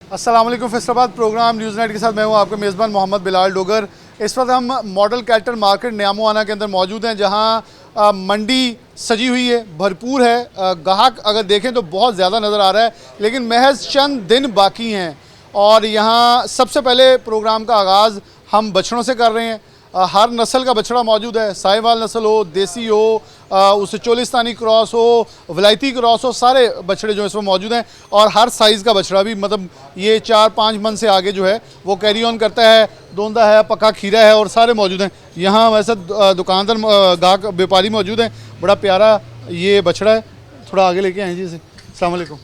अस्सलाम वालेकुम। Faisalabad programme news night के साथ मैं हूं आपका मेज़बान मोहम्मद बिलाल डोगर। इस वक्त हम मॉडल कैरेक्टर मार्केट न्यामोआना के अंदर मौजूद हैं, जहां मंडी सजी हुई है, भरपूर है। ग्राहक अगर देखें तो बहुत ज़्यादा नज़र आ रहा है, लेकिन महज चंद दिन बाकी हैं। और यहाँ सबसे पहले प्रोग्राम का आगाज़ हम बछड़ों से कर रहे हैं। हर नस्ल का बछड़ा मौजूद है, साहिवाल नस्ल हो, देसी हो, उससे चोलिस्तानी क्रॉस हो, वलायती क्रॉस हो, सारे बछड़े जो इसमें मौजूद हैं। और हर साइज़ का बछड़ा भी, मतलब ये 4-5 मन से आगे जो है वो कैरी ऑन करता है। दोंदा है, पक्का खीरा है और सारे मौजूद हैं। यहाँ वैसे दुकानदार गाहक व्यापारी मौजूद हैं। बड़ा प्यारा ये बछड़ा है, थोड़ा आगे लेके आए जी इसे। अस्सलाम वालेकुम।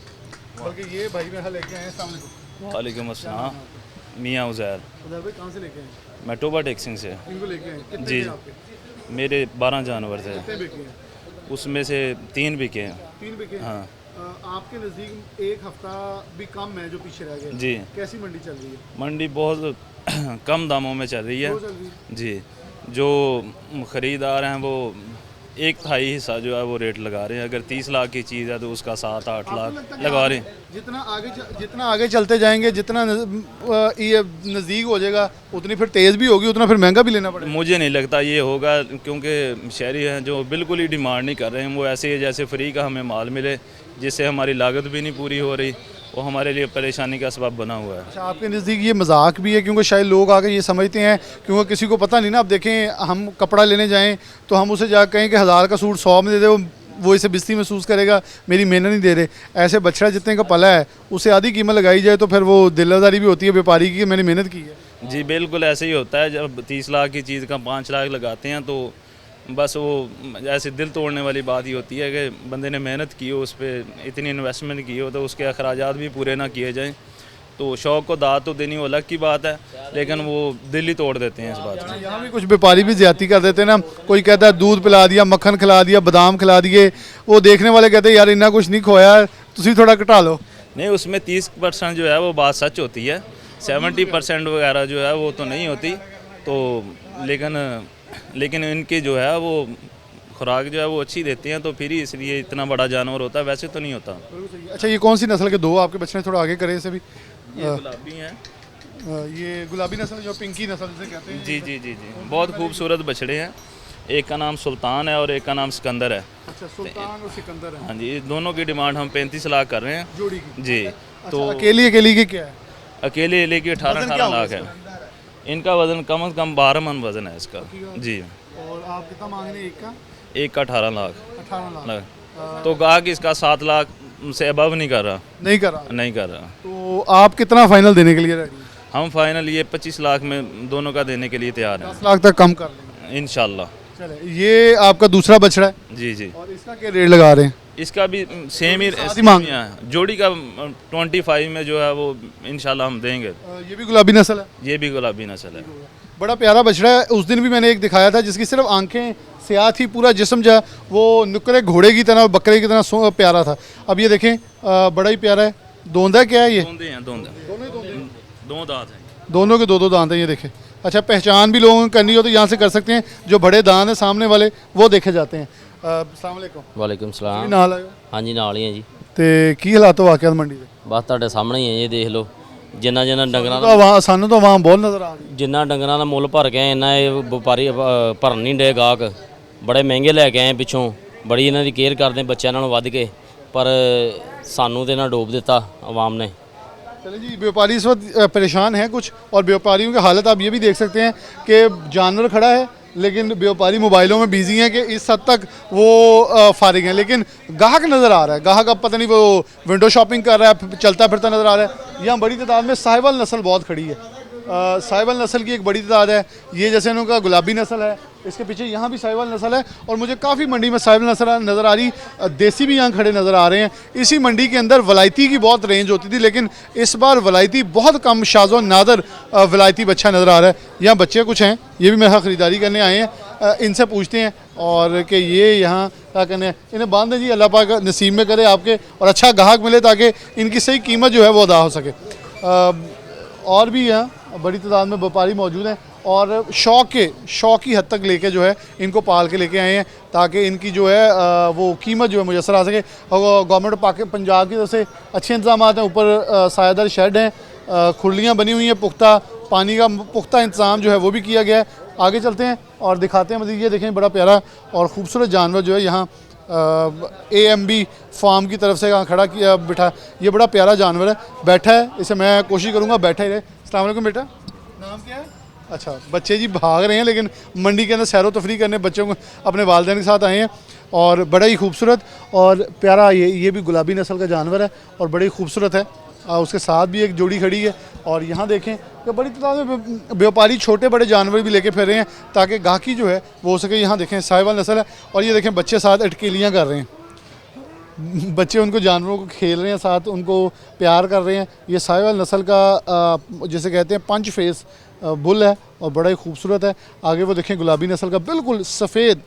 बल्कि ये भाई मेरा लेके आए। अस्सलाम वालेकुम। वालेकुम अस्सलाम। मियाँ उज़ैर, उधर भाई कहाँ से लेके आए? मैं टोबा टेक्सिंग से। इनको लेके आए कितने जी हैं आपके? मेरे 12 जानवर थे, कितने बिके हैं? उसमें से 3 बिके हैं। 3 बिके हैं। हाँ आपके नज़दीक एक हफ्ता भी कम है जो पीछे रह गए। जी, कैसी मंडी चल रही है? मंडी बहुत कम दामों में चल रही है। वो चल रही है। जी, जो ख़रीदार हैं वो 1/3 हिस्सा जो है वो रेट लगा रहे हैं। अगर 30 लाख की चीज़ है तो उसका 7-8 आपको लाख लगता है कि लगा रहे हैं। जितना आगे चलते जाएंगे, जितना ये नज़दीक हो जाएगा, उतनी फिर तेज़ भी होगी, उतना फिर महंगा भी लेना पड़ेगा। मुझे नहीं लगता ये होगा, क्योंकि शहरी हैं जो बिल्कुल ही डिमांड नहीं कर रहे हैं। वो ऐसे ही जैसे फ्री का हमें माल मिले, जिससे हमारी लागत भी नहीं पूरी हो रही, वो हमारे लिए परेशानी का सबब बना हुआ है। अच्छा, आपके नज़दीक ये मजाक भी है? क्योंकि शायद लोग आगे ये समझते हैं, क्योंकि किसी को पता नहीं ना। अब देखें, हम कपड़ा लेने जाएं तो हम उसे जा कहें कि 1000 का सूट 100 में दे दे, वो इसे बिस्ती महसूस करेगा, मेरी मेहनत नहीं दे रहे। ऐसे बछड़ा जितने का पला है उसे आधी कीमत लगाई जाए तो फिर वो दिलदारी भी होती है व्यापारी की कि मैंने मेहनत की है। जी बिल्कुल ऐसे ही होता है। जब 30 लाख की चीज़ का 5 लाख लगाते हैं तो बस वो ऐसे दिल तोड़ने वाली बात ही होती है कि बंदे ने मेहनत की हो, उस पर इतनी इन्वेस्टमेंट की हो, तो उसके अखराजात भी पूरे ना किए जाएं। तो शौक़ को दाद तो देनी वो अलग की बात है, लेकिन वो दिल ही तोड़ देते हैं इस बात में। यहाँ भी कुछ व्यापारी भी ज्यादती कर देते हैं ना। कोई कहता है दूध पिला दिया, मक्खन खिला दिया, बादाम खिला दिए। वो देखने वाले कहते हैं यार इन्ना कुछ नहीं खोया, तुम थोड़ा घटा लो। नहीं, उसमें 30% जो है वो बात सच होती है, 70% वगैरह जो है वो तो नहीं होती। तो लेकिन इनकी जो है वो खुराक जो है वो अच्छी देती हैं, तो फिर ही इसलिए इतना बड़ा जानवर होता है, वैसे तो नहीं होता। अच्छा, ये कौन सी नस्ल के दो आपके बच्चे? थोड़ा आगे करें इसे भी। ये गुलाबी हैं। ये गुलाबी नस्ल, जो पिंकी नस्ल जिसे कहते हैं। जी जी जी जी, बहुत खूबसूरत बछड़े हैं। एक का नाम सुल्तान है और एक का नाम सिकंदर है। अच्छा, सुल्तान और सिकंदर है। हाँ जी, दोनों की डिमांड हम 35 लाख कर रहे हैं जोड़ी की। जी। तो तो अकेली की क्या है? अकेले ले के वज़न क्या 18 होगा लाख है। इनका वज़न कम से कम 12 मन वज़न है इसका जी। और आप कितना मांग रहे हैं एक का? एक का 18 लाख 18 लाख। तो कहा कि इसका 7 लाख से अबव नहीं कर रहा। नहीं कर रहा। नहीं कर रहा। तो आप कितना फाइनल देने के लिए रेडी हैं? हम फाइनल ये 25 लाख में दोनों का देने के लिए तैयार हैं 10 लाख तक कम कर लेंगे इंशाल्लाह। चले, ये आपका दूसरा बछड़ा है जी जी। और इसका क्या रेट लगा रहे हैं? इसका भी सेम ही साथ ही मांग है। जोड़ी का 25 में जो है वो इंशाल्लाह हम देंगे। ये भी गुलाबी नस्ल है। ये भी गुलाबी नस्ल है। बड़ा प्यारा बछड़ा है। उस दिन भी मैंने एक दिखाया था जिसकी सिर्फ आंखें स्याह थी, पूरा जिस्म जो है वो नुकरे घोड़े की तरह, बकरे की तरह प्यारा था। अब ये देखें, बड़ा ही प्यारा है। दोंदा क्या है ये? दोंदे हैं, दोंदे दो दांत हैं। दोनों के दो दांत हैं, ये देखें। अच्छा, पहचान भी लोगों को करनी हो तो यहाँ से कर सकते हैं। जो बड़े दांत हैं सामने वाले वो देखे जाते हैं। अस्सलाम वालेकुम। ਵਾਲੇਕੁਮ ਸਲਾਮ। ਨਾਲ ਆਇਓ ਹਾਂਜੀ ਨਾਲ ਹੀ ਆ ਜੀ। ਤੇ ਕੀ ਹਾਲਾਤ ਹੋ ਵਾਕਿਆ ਮੰਡੀ ਦੇ? ਬਸ ਤੁਹਾਡੇ ਸਾਹਮਣੇ ਹੀ ਹੈ ਜੀ, ਦੇਖ ਲਓ। ਜਿੰਨਾ ਜਿੰਨਾ ਡੰਗਰਾਂ ਦਾ ਸਾਨੂੰ ਤਾਂ ਆਵਾਮ ਬਹੁਤ ਨਜ਼ਰ ਆ ਰਹੀ। ਜਿੰਨਾ ਡੰਗਰਾਂ ਦਾ ਮੁੱਲ ਭਰ ਕੇ ਆਏ, ਇੰਨਾ ਇਹ ਵਪਾਰੀ ਭਰਨ ਨਹੀਂ ਡੇ ਗਾਹਕ। ਬੜੇ ਮਹਿੰਗੇ ਲੈ ਕੇ ਆਏ ਪਿੱਛੋਂ, ਬੜੀ ਇਹਨਾਂ ਦੀ ਕੇਅਰ ਕਰਦੇ ਬੱਚਿਆਂ ਨਾਲੋਂ ਵੱਧ ਕੇ, ਪਰ ਸਾਨੂੰ ਤੇ ਇਹਨਾਂ ਡੋਬ ਦਿੱਤਾ ਆਵਾਮ ने। चलिए जी, व्यापारी इस वक्त परेशान हैं कुछ, और व्यापारियों की हालत आप ये भी देख सकते हैं कि जानवर खड़ा है लेकिन व्यापारी मोबाइलों में बिजी हैं कि इस हद तक वो फारिग हैं। लेकिन गाहक नज़र आ रहा है। गाहक अब पता नहीं वो विंडो शॉपिंग कर रहा है, चलता फिरता नज़र आ रहा है। यहाँ बड़ी तादाद में साहिवाल नस्ल बहुत खड़ी है। साहिवाल नस्ल की एक बड़ी तादाद है। ये जैसे उनका गुलाबी नस्ल है, इसके पीछे यहाँ भी साहिवाल नस्ल है। और मुझे काफ़ी मंडी में साहिवाल नस्ल नज़र आ रही, देसी भी यहाँ खड़े नज़र आ रहे हैं। इसी मंडी के अंदर वलायती की बहुत रेंज होती थी, लेकिन इस बार वलायती बहुत कम, शाज़ो नादर वलायती बच्चा नज़र आ रहा है। यहाँ बच्चे कुछ हैं, ये भी मेरा ख़रीदारी करने आए हैं। इनसे पूछते हैं और कि ये यहाँ क्या कहने हैं, इन्हें बांध दें जी, अल्लाह पाक नसीब में करे आपके, और अच्छा गाहक मिले ताकि इनकी सही कीमत जो है वो अदा हो सके। और भी यहाँ बड़ी तादाद में व्यापारी मौजूद हैं और शौक की हद तक लेके जो है इनको पाल के लेके आए हैं ताकि इनकी जो है वो कीमत जो है मुयसर आ सके। और गवर्नमेंट पंजाब की तरफ से अच्छे इंतजाम हैं। ऊपर सायादार शेड हैं खुरलियाँ बनी हुई हैं पुख्ता, पानी का पुख्ता इंतज़ाम जो है वो भी किया गया है। आगे चलते हैं और दिखाते हैं मज़ीद। ये देखें बड़ा प्यारा और ख़ूबसूरत जानवर जो है यहाँ AMB फार्म की तरफ से यहाँ खड़ा किया बिठा। ये बड़ा प्यारा जानवर है, बैठा है, इसे मैं कोशिश करूँगा बैठा ही रहे। अस्सलाम वालेकुम बेटा, नाम क्या है? अच्छा, बच्चे जी भाग रहे हैं लेकिन मंडी के अंदर सैरो तफरी करने बच्चों को अपने वालिदैन के साथ आए हैं और बड़ा ही खूबसूरत और प्यारा ये भी गुलाबी नस्ल का जानवर है और बड़ी खूबसूरत है। उसके साथ भी एक जोड़ी खड़ी है और यहाँ देखें कि बड़ी तादाद में व्यापारी छोटे बड़े जानवर भी लेके फिर रहे हैं ताकि गाहकी जो है वो हो सके। यहाँ देखें साहिवाल नस्ल है और ये देखें बच्चे साथ अटकेलियाँ कर रहे हैं, बच्चे उनको जानवरों को खेल रहे हैं, साथ उनको प्यार कर रहे हैं। ये साहिवाल नस्ल का जिसे कहते हैं पंच फेस बुल है और बड़ा ही खूबसूरत है। आगे वो देखें गुलाबी नस्ल का बिल्कुल सफ़ेद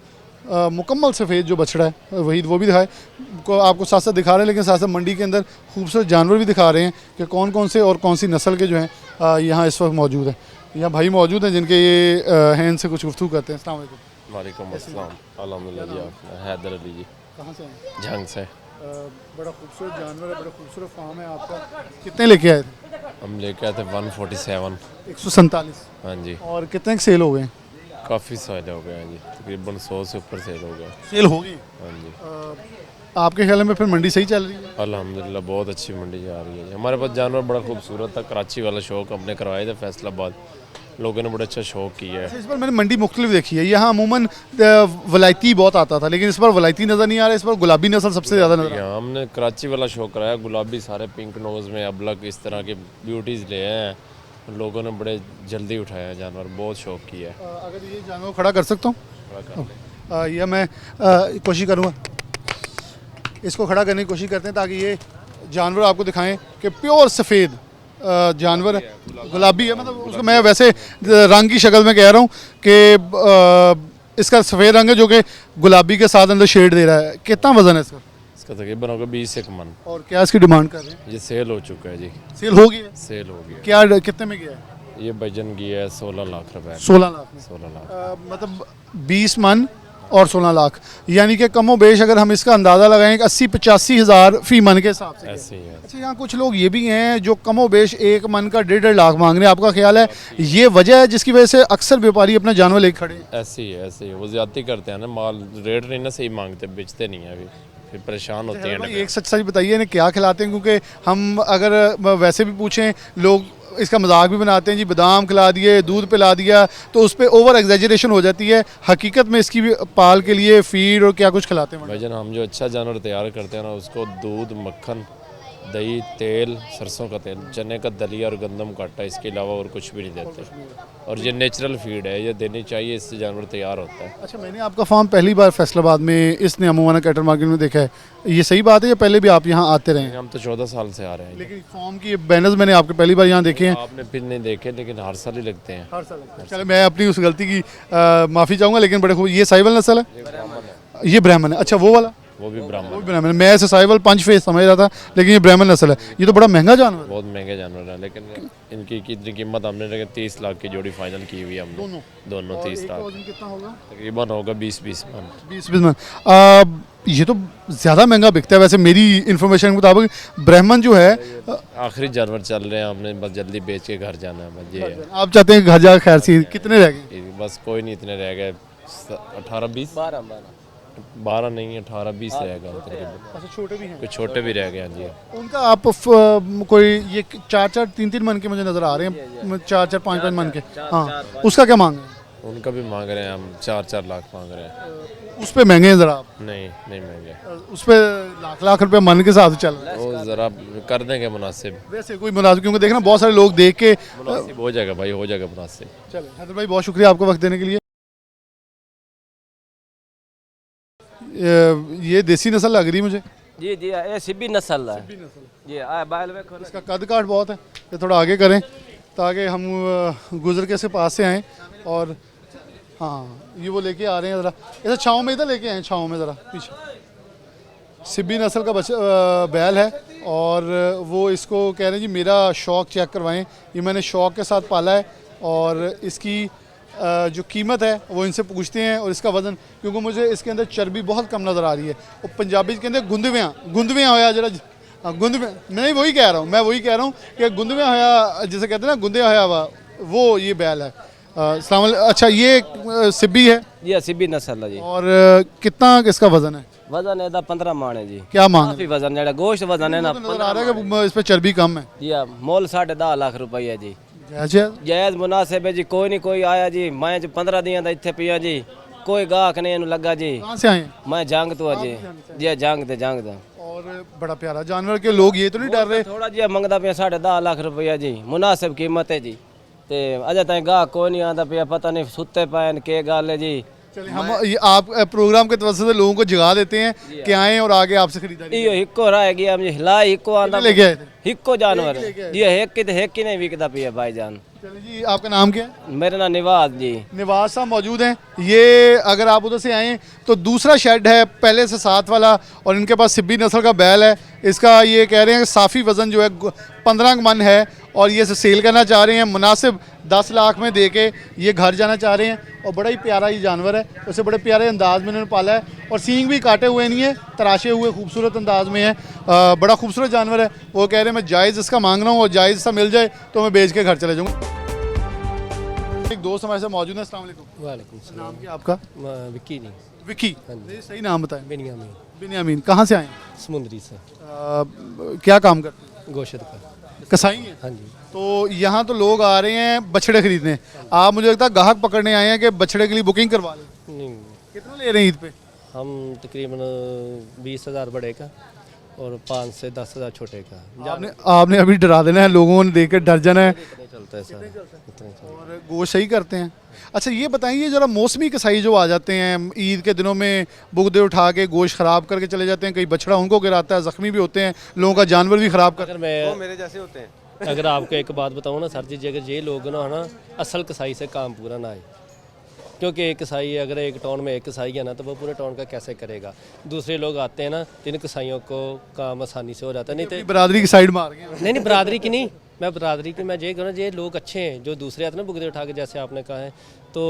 मुकम्मल सफ़ेद जो बछड़ा है वही वो भी दिखाए को आपको साथ साथ दिखा रहे हैं, लेकिन साथ साथ मंडी के अंदर खूबसूरत जानवर भी दिखा रहे हैं कि कौन कौन से और कौन सी नस्ल के जो हैं यहाँ इस वक्त मौजूद है। यहाँ भाई मौजूद हैं जिनके ये हैं, इनसे कुछ गुफ्तगू करते हैं। अस्सलाम वालेकुम। वालेकुम अस्सलाम। अल्हम्दुलिल्लाह जी, आप हैदर अली जी कहाँ से हैं? झंग से। बड़ा खूबसूरत जानवर है, बड़ा खूबसूरत फार्म है आपका। कितने लेके आए थे? हम लेके आए थे 147। 147। हाँ जी, और कितने सेल हो गए? काफ़ी सेल हो गए हैं जी, तकरीबन 100 से ऊपर सेल हो गए। सेल हो गई। हाँ जी, आपके ख्याल में फिर मंडी सही चल रही है? अल्हम्दुलिल्लाह बहुत अच्छी मंडी जा रही है। हमारे पास जानवर बड़ा खूबसूरत था, कराची वाला शौक हमने करवाए थे फैसलाबाद, लोगों ने बड़ा अच्छा शौक किया है। इस बार मैंने मंडी मुख्तलिफ देखी है, यहाँ अमूमन वलायती बहुत आता था लेकिन इस बार वलायती नज़र नहीं आ रहा है, इस बार गुलाबी नस्ल सबसे ज़्यादा नजर आ रहा है। यहाँ हमने कराची वाला शौक कराया, गुलाबी सारे पिंक नोज़ में अबलग इस तरह के ब्यूटीज़ ले आए हैं, लोगों ने बड़े जल्दी उठाया है जानवर, बहुत शौक किया है। अगर ये जानवर खड़ा कर सकता हूँ या मैं कोशिश करूँगा, इसको खड़ा करने की कोशिश करते हैं ताकि ये जानवर आपको दिखाएं कि प्योर सफ़ेद जानवर है, गुलाबी है। मतलब उसको मैं वैसे रंग की शक्ल में कह रहा हूँ कि इसका सफ़ेद रंग है जो कि गुलाबी के साथ अंदर शेड दे रहा है। कितना वज़न है इसका? इसका तकरीबन होगा 20 एक मन। और क्या इसकी डिमांड कर रहे हैं? ये सेल हो चुका है जी, सेल हो गई है? सेल हो गया। क्या कितने में गया है? ये वजन गया है 16 लाख रुपए। 16 लाख में। 16 लाख मतलब 20 मन और 16 लाख, यानी कि कमो बेश अगर हम इसका अंदाज़ा लगाएं कि 80-85 हज़ार फ़ी मन के हिसाब से। ऐसे ही है। अच्छा, यहाँ कुछ लोग ये भी हैं जो कमो बेश एक मन का 1.5 लाख मांग रहे हैं। आपका ख्याल है ये वजह है जिसकी वजह से अक्सर व्यापारी अपना जानवर लेके खड़े हैं? ऐसे ही है, ऐसे ही है। वो ज्यादती करते हैं ना, माल रेट नहीं ना सही मांगते, बेचते नहीं है अभी, फिर परेशान होते हैं। भाई एक सच बताइए इन्हें क्या खिलाते हैं, क्योंकि हम अगर वैसे भी पूछें लोग इसका मजाक भी बनाते हैं जी, बादाम खिला दिए, दूध पिला दिया, तो उस पर ओवर एग्जैजरेशन हो जाती है। हकीकत में इसकी भी पाल के लिए फीड और क्या कुछ खिलाते हैं? भाईजान हम जो अच्छा जानवर तैयार करते हैं ना, उसको दूध, मक्खन, दही, तेल, सरसों का तेल, चने का दलिया और गंदम का आटा, इसके अलावा और कुछ भी नहीं देते। और ये नेचुरल फीड है, ये देनी चाहिए, इससे जानवर तैयार होता है। अच्छा, मैंने आपका फार्म पहली बार फैसलाबाद में इसने अमूमन कैटल मार्केट में देखा है, ये सही बात है या पहले भी आप यहाँ आते रहे हैं? हम तो 14 साल से आ रहे हैं। लेकिन फार्म की बैनर्स मैंने आपके पहली बार यहाँ देखे हैं। आपने फिर नहीं देखे, लेकिन हर साल ही लगते हैं। हर साल। चलो मैं अपनी उस गलती की माफ़ी चाहूँगा, लेकिन बड़े खूब। ये साहिवाल नस्ल है? ये ब्राह्मण है। अच्छा, वो वाला? वो भी ब्राह्मण। वो भी ब्राह्मण है। मैं ऐसे साहिवाल पंच फेस समझ रहा था, लेकिन ये ब्राह्मण नस्ल है। ये तो बड़ा महंगा जानवर है। बहुत महंगे जानवर है, लेकिन इनकी कितनी कीमत हमने लेकिन 30 लाख की जोड़ी फाइनल की हुई है हमने। दोनों 30 लाख। कितना होगा? तकरीबन होगा 20-20 मन। 20 मन। ये तो ज़्यादा महंगा बिकता है वैसे मेरी इन्फॉर्मेशन के मुताबिक। ब्राह्मण जो है आखिरी जानवर चल रहे हैं, हमने बस जल्दी बेच के घर जाना है, बस ये है। आप चाहते हैं घर जा खैर सी। कितने रह गए? बस कोई नहीं, इतने रह गए 18-20, 12 नहीं 18-20 रह गए तकरीबन। अच्छा, छोटे भी हैं? कुछ छोटे भी रह गए हैं जी। उनका आप कोई ये 4-4, 3-3 मन के मुझे नज़र आ रहे हैं, 4-4, 5-5 मन के। हाँ, उसका क्या मांग है? उनका भी मांग रहे हैं हम, 4-4 लाख मांग रहे हैं। उस पर महंगे हैं ज़रा आप? नहीं नहीं महंगे, उस पर लाख रुपए मन के साथ चल रहा है। वो ज़रा कर देंगे मुनासिब। वैसे कोई मुनासिब, क्योंकि देखना बहुत सारे लोग देख के। मुनासिब हो जाएगा भाई, हो जाएगा मुनासिब। चलो हैदर भाई, बहुत शुक्रिया आपको वक्त देने के लिए। ये देसी नस्ल लग रही मुझे। जी जी, ये सिब्बी नस्ल है जी। बाल में इसका कद काठ बहुत है, ये थोड़ा आगे करें ताकि हम गुजर के से पास से आएँ। और हाँ, ये वो लेके आ रहे हैं ज़रा, ऐसा छाँव में इधर लेके आए, छाँव में ज़रा पीछे। सिब्बी नस्ल का बैल है और वो इसको कह रहे हैं जी मेरा शौक़ चेक करवाएं। ये मैंने शौक़ के साथ पाला है और इसकी जो कीमत है वो इनसे पूछते हैं। और इसका वज़न, क्योंकि मुझे इसके अंदर चर्बी बहुत कम नज़र आ रही है। और पंजाबी के अंदर गुंदवियाँ होया जरा गुंद में नहीं, वही कह रहा हूँ मैं, वही कह रहा हूँ कि गुंद में होया, जिसे कहते हैं ना गुंदे होया हुआ, वो ये बैल है। अच्छा, ये सिब्बी है ये सिब्बी नस्ल है जी। और कितना इसका वजन है? वजन है 15 मान है जी। क्या मांग काफी वजन जेड़ा गोश्त वजन है ना, नजर आ रहा है कि इस पे चर्बी कम है? जी मोल 10.5 लाख रुपया जी। अच्छा, जायज मुनासिब है जी। कोई नहीं कोई आया जी, मैं जो 15 दिन दा इत्थे पिया जी, कोई गाहक नहीं इन्हू लगा जी। कहाँ से आए हैं? मैं जंग तो जी जी जंग ते और बड़ा प्यारा जानवर के लोग ये तो नहीं डर रहे? थोड़ा जी मंगदा पिया 10.5 लाख रुपया जी, मुनासिब कीमत है जी। ते अजे ताईं गाहक कोई नहीं आंदा पिया, पता नहीं सुते पाए के गल है जी। चलिए, हम ये आप प्रोग्राम के तवज्जो से लोगों को जगा देते हैं कि आएं और आगे आपसे खरीदारी इयो हिक्को रह गया मुझे हिला हिक्को आंदा लेके आए थे। हिक्को जानवर जी, हेक ही नहीं विकदा पिया भाईजान। चलिए जी, आपका नाम क्या है? मेरा नाम निवाज जी। निवास साहब मौजूद हैं। ये अगर आप उधर से आएँ तो दूसरा शेड है पहले से साथ वाला, और इनके पास सिब्बी नस्ल का बैल है। इसका ये कह रहे हैं कि साफ़ी वज़न जो है 15 मन है, और ये इसे सेल करना चाह रहे हैं मुनासिब 10 लाख में दे के ये घर जाना चाह रहे हैं। और बड़ा ही प्यारा ये जानवर है, उसे बड़े प्यारे अंदाज में उन्होंने पाला है, और सींग भी काटे हुए नहीं है, तराशे हुए खूबसूरत अंदाज में है। बड़ा खूबसूरत जानवर है। वो कह रहे हैं मैं जायज़ इसका मांग रहा हूँ, और जायज़ सा मिल जाए तो मैं बेच के घर चले जाऊँगा। एक दोस्त हमारे साथ मौजूद है। अस्सलाम वालेकुम। वालेकुम सलाम। नाम क्या आपका? विक्की जी। विकी? नहीं, सही नाम बताएं। बिनियामीन बिनियामीन। कहाँ से आए हैं? समुद्री से क्या काम करते हैं? गोशत का। कसाई हैं? हाँ जी। तो यहाँ तो लोग आ रहे हैं बछड़े खरीदने, आप मुझे लगता है ग्राहक पकड़ने आए हैं कि बछड़े के लिए बुकिंग करवा लें। नहीं, कितना ले रहे हैं ईद पे? हम तकरीबन 20,000 बड़े का और 5 से 10,000 छोटे का। आपने अभी डरा देना है, लोगों ने देख कर डर जाना है। इतने चलता है सर, इतने चलता है। और गोश्त सही करते हैं। अच्छा, ये बताइए जरा, मौसमी कसाई जो आ जाते हैं ईद के दिनों में, बुगदे उठा के गोश्त ख़राब करके चले जाते हैं, कई बछड़ा उनको गिराता है, ज़ख्मी भी होते हैं, लोगों का जानवर भी ख़राब करते अगर मैं मेरे जैसे होते हैं अगर आपको एक बात बताऊँ ना सर जी, अगर ये लोग ना ना असल कसाई से काम पूरा ना आए, क्योंकि एक कसाई है, अगर एक टाउन में एक कसाई है ना, तो वो पूरे टाउन का कैसे करेगा। दूसरे लोग आते हैं ना, तो इन कसाइयों को काम आसानी से हो जाता है। नहीं तो बरादरी की साइड मार गए। नहीं बरादरी की नहीं, मैं बरादरी की मैं ये कहूँ ना, ये लोग अच्छे हैं जो दूसरे आते हैं ना बुगदे उठा के, जैसे आपने कहा है, तो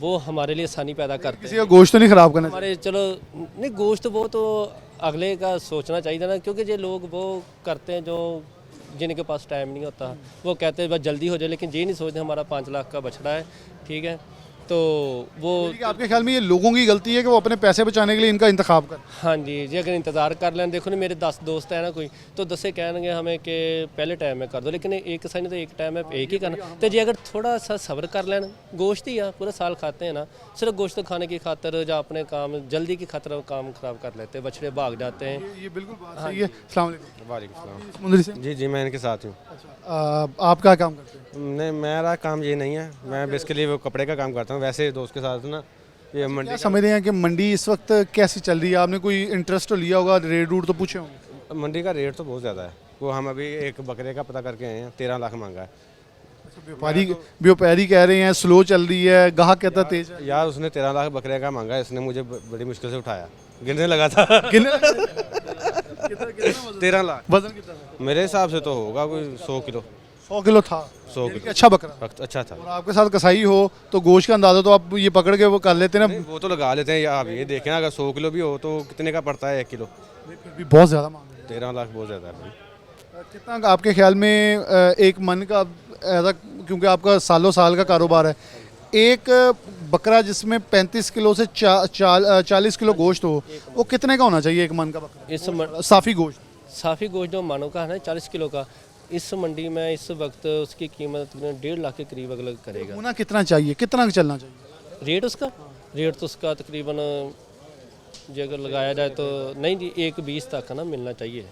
वो हमारे लिए आसानी पैदा करते किसी हैं। का गोश्त तो नहीं ख़राब करना चाहिए। हमारे चलो नहीं गोश्त वो तो अगले का सोचना चाहिए ना, क्योंकि ये लोग वो करते हैं जो जिनके पास टाइम नहीं होता, वो कहते हैं बस जल्दी हो जाए, लेकिन ये नहीं सोचते हमारा 5 लाख का बछड़ा है, ठीक है, तो वो आपके ख्याल में ये लोगों की गलती है कि वो अपने पैसे बचाने के लिए इनका इंतखाब कर? हाँ जी अगर इंतज़ार कर लें, देखो ना मेरे 10 दोस्त हैं ना, कोई तो 10 कहेंगे हमें कि पहले टाइम में कर दो, लेकिन एक साइन तो एक टाइम में एक ही करना। तो जी अगर थोड़ा सा सब्र कर लें, गोश्त ही पूरा साल खाते हैं ना, सिर्फ गोश्त खाने की खातर या अपने काम जल्दी की खातर काम ख़राब कर लेते हैं, बछड़े भाग जाते हैं। ये बिल्कुल बात सही है। अस्सलाम वालेकुम। वालेकुम सलाम। समुद्री से? जी जी, मैं इनके साथ हूँ। आप क्या काम करते हैं? नहीं, मेरा काम ये नहीं है, मैं बेसिकली वो कपड़े का काम करता हूँ। वैसे दोस्त के साथ ना ये मंडी क्या समझ रहे हैं कि मंडी इस वक्त कैसी चल रही है? आपने कोई इंटरेस्ट तो लिया होगा, रेट रूट तो पूछे होंगे। मंडी का रेट तो बहुत ज़्यादा है। वो हम अभी एक बकरे का पता करके आए हैं, 13 लाख मांगा है। व्यापारी कह रहे हैं स्लो चल रही है, ग्राहक कहता है तेज है। यार उसने 13 लाख बकरे का मांगा है, इसने मुझे बड़ी मुश्किल से उठाया, गिनने लगा था। 13 लाख वजन कितना था? मेरे हिसाब से तो होगा कोई 100 किलो। 100 किलो था। 100 किलो अच्छा बकरा। अच्छा था। और आपके साथ कसाई हो तो गोश्त का अंदाजा तो आप ये पकड़ के वो कर लेते हैं ना। वो तो लगा लेते हैं, या आप ये देखें अगर 100 किलो भी हो तो कितने का पड़ता है 1 किलो। फिर भी बहुत ज़्यादा मांग रहे 13 लाख बहुत ज़्यादा है। हैं। कितना आपके ख्याल में एक मन का ऐसा, क्योंकि आपका सालों साल का कारोबार है, एक बकरा जिसमें 35 किलो से 40 किलो गोश्त हो, वो कितने का होना चाहिए एक मन का बकरा? इस साफ़ी गोश्त। साफ़ी गोश्त जो मानों का है ना 40 किलो का, इस मंडी में इस वक्त उसकी कीमत तकरीबन 1.5 लाख के करीब अगला करेगा। होना कितना चाहिए, कितना चलना चाहिए? रेट तो उसका तकरीबन जो अगर लगाया जाए तो नहीं जी 1.20 तक का ना मिलना चाहिए।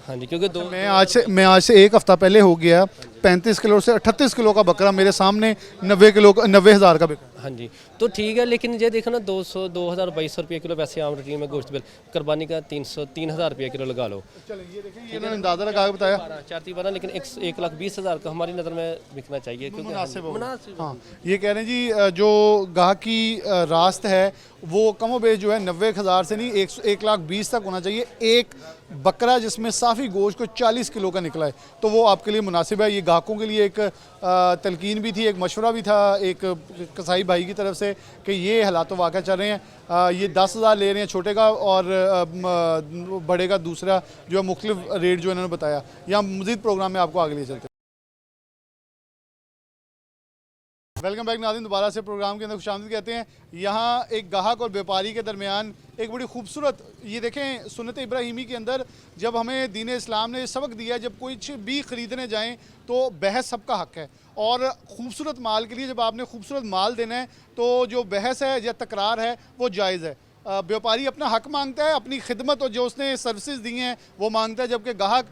हाँ जी, क्योंकि दो मैं आज से एक हफ्ता पहले हो गया 35 किलो से 38 किलो का बकरा मेरे सामने 90,000 का बिका। हाँ जी, तो ठीक है, लेकिन ये देखो ना 2,000-2,200 रुपये किलो वैसे आम रेट में गोश्त बिल, कुर्बानी का 3,000 रुपये किलो लगा लो। इन्होंने अंदाजा लगा के बताया 4-12 लेकिन 1,20,000 का हमारी नज़र में बिकना चाहिए, क्योंकि मुनासिब। हाँ, ये कह रहे हैं जी जो गाहक की रास्त है वो कमो बेश जो है 90,000 से नहीं 1,20,000 तक होना चाहिए एक बकरा जिसमें साफ़ी गोश्त को 40 किलो का निकला है, तो वो आपके लिए मुनासिब है। ये ग्राहकों के लिए एक तलकीन भी थी, एक मशवरा भी था एक कसाई भाई की तरफ से कि ये हालात वाक़ चल रहे हैं। ये 10,000 ले रहे हैं छोटे का और बड़े का दूसरा जो है मुख्तलिफ रेट जो इन्होंने बताया। यहाँ मज़ीद प्रोग्राम में आपको आगे ले चलते हैं। वेलकम बैक नाज़रीन, दोबारा से प्रोग्राम के अंदर खुशामदीद कहते हैं। यहाँ एक गाहक और व्यापारी के दरमियान एक बड़ी खूबसूरत, ये देखें सुन्नत इब्राहीमी के अंदर जब हमें दीन इस्लाम ने सबक दिया है, जब कुछ भी ख़रीदने जाएं तो बहस सबका हक़ है। और ख़ूबसूरत माल के लिए जब आपने खूबसूरत माल देना है तो जो बहस है या तकरार है वो जायज़ है। व्यापारी अपना हक़ मांगता है, अपनी खिदमत और जो उसने सर्विसेज दी हैं वो मांगता है, जबकि गाहक